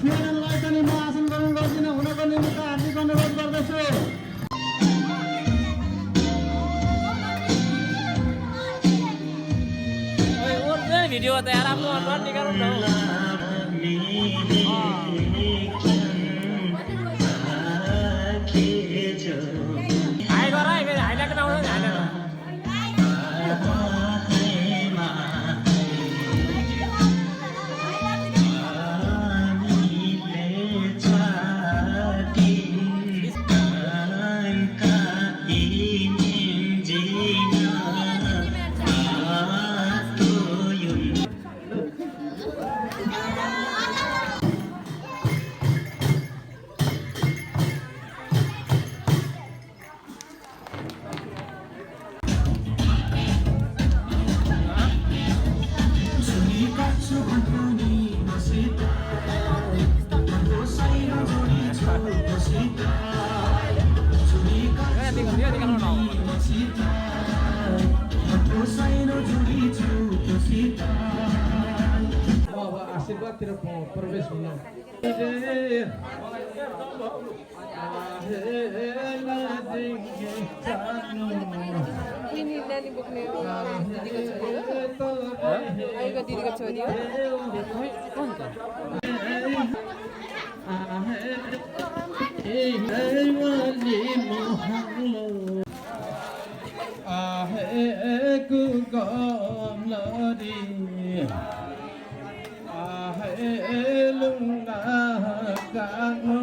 थिएनलाई पनि म आसन ग्रहण गर्दिनँ हुनको निमित्त हार्दिक अनुरोध गर्दछु। भिडियो त यार आफ्नो अनुहार निकाल्नु न हाई गर है फेरि हाइलाइट आउँदैन हाइलाइट आशीर्वादतिर प्रवेश हुन नानी बोक्ने दिदीको छोरी हो lưng đã càng